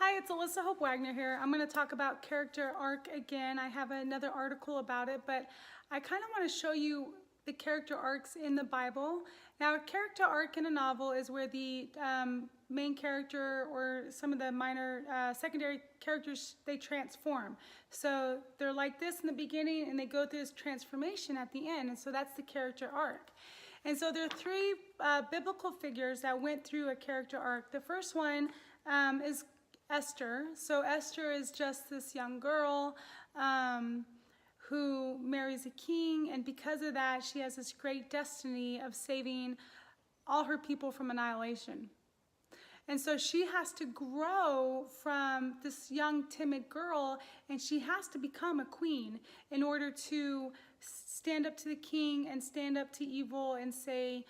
Hi, it's Alisa Wagner here. I'm going to talk about character arc again. I have another article about it, but I kind of want to show you the character arcs in the Bible. Now, a character arc in a novel is where the main character or some of the minor secondary characters, they transform. So they're like this in the beginning and they go through this transformation at the end, and so that's the character arc. And so there are three biblical figures that went through a character arc. The first one is Esther. So Esther is just this young girl who marries a king, and because of that, she has this great destiny of saving all her people from annihilation. And so she has to grow from this young, timid girl, and she has to become a queen in order to stand up to the king and stand up to evil and say,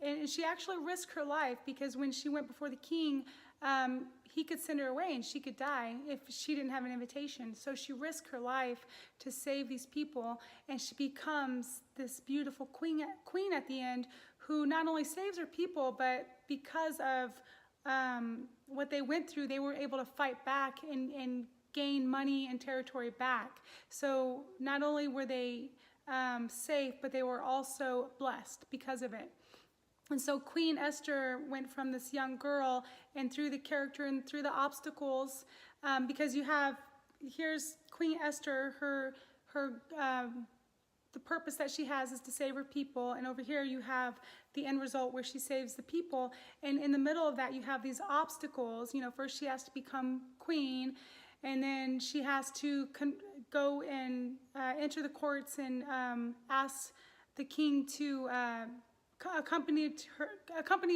and she actually risked her life, because when she went before the king, he could send her away and she could die if she didn't have an invitation. So she risked her life to save these people, and she becomes this beautiful queen at the end, who not only saves her people, but because of what they went through, they were able to fight back and gain money and territory back. So not only were they safe, but they were also blessed because of it. And so Queen Esther went from this young girl, and through the character and through the obstacles, because here's Queen Esther, the purpose that she has is to save her people, and over here you have the end result where she saves the people, and in the middle of that you have these obstacles. You know, first she has to become queen, and then she has to go and enter the courts and ask the king to accompany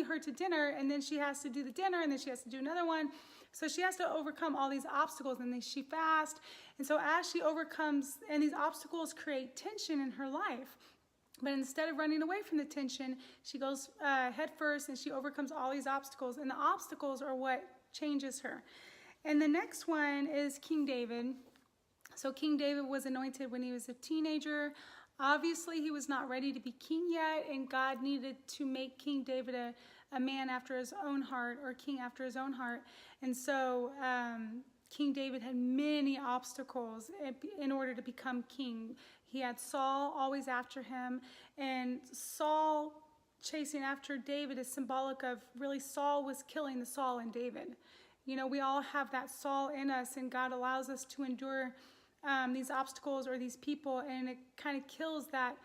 her to dinner, and then she has to do the dinner, and then she has to do another one. So she has to overcome all these obstacles, and then she fasts. And so as she overcomes, and these obstacles create tension in her life, but instead of running away from the tension, she goes head first, and she overcomes all these obstacles, and the obstacles are what changes her. And the next one is King David. So King David was anointed when he was a teenager. Obviously, he was not ready to be king yet, and God needed to make King David a man after his own heart, or king after his own heart. And so King David had many obstacles in order to become king. He had Saul always after him, and Saul chasing after David is symbolic of, really, Saul was killing the Saul in David. You know, we all have that Saul in us, and God allows us to endure these obstacles or these people, and it kind of kills that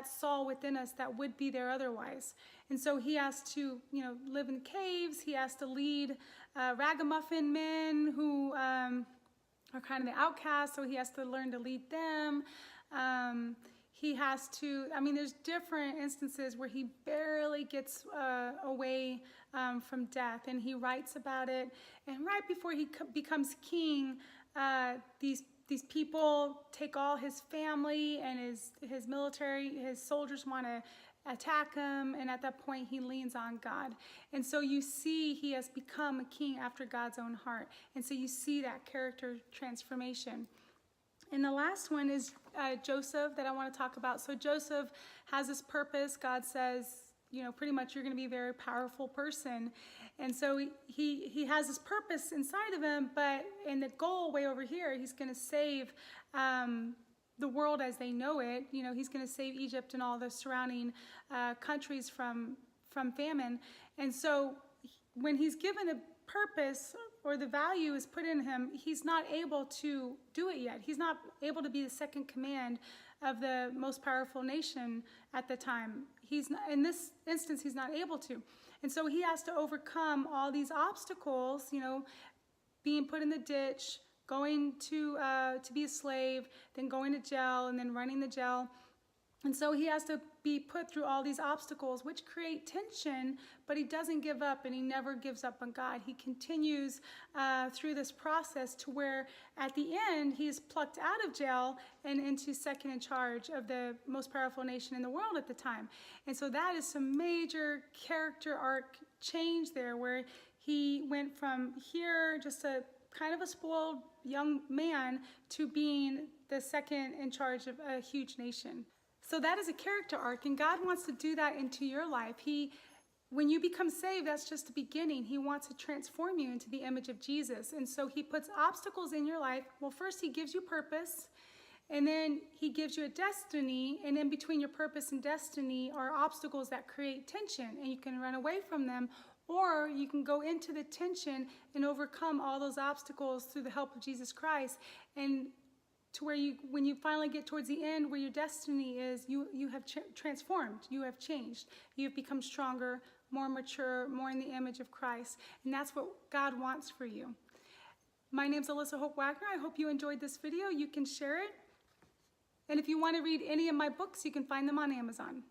Saul within us that would be there otherwise. And so he has to, live in caves. He has to lead ragamuffin men who are kind of the outcasts, so he has to learn to lead them. He has to, there's different instances where he barely gets away from death, and he writes about it. And right before he becomes king, these people take all his family and his military, his soldiers want to attack him, and at that point he leans on God. And so you see he has become a king after God's own heart. And so you see that character transformation. And the last one is Joseph that I want to talk about. So Joseph has this purpose. God says, pretty much you're going to be a very powerful person. And so he has this purpose inside of him, but in the goal way over here, he's going to save the world as they know it. He's going to save Egypt and all the surrounding countries from famine. And so when he's given a purpose, or the value is put in him, he's not able to do it yet. He's not able to be the second command of the most powerful nation at the time. He's not, in this instance, he's not able to. And so he has to overcome all these obstacles, being put in the ditch, going to be a slave, then going to jail, and then running the jail. And so he has to be put through all these obstacles, which create tension, but he doesn't give up, and he never gives up on God. He continues through this process to where at the end he is plucked out of jail and into second in charge of the most powerful nation in the world at the time. And so that is some major character arc change there, where he went from here, just a kind of a spoiled young man, to being the second in charge of a huge nation. So that is a character arc, and God wants to do that into your life. He when you become saved, that's just the beginning. He wants to transform you into the image of Jesus. And so he puts obstacles in your life. Well, first he gives you purpose, and then he gives you a destiny. And in between your purpose and destiny are obstacles that create tension, and you can run away from them, or you can go into the tension and overcome all those obstacles through the help of Jesus Christ. And to where when you finally get towards the end where your destiny is, you have transformed, you have changed, you've become stronger, more mature, more in the image of Christ. And that's what God wants for you. My name's Alisa Hope Wagner. I hope you enjoyed this video. You can share it. And if you want to read any of my books, you can find them on Amazon.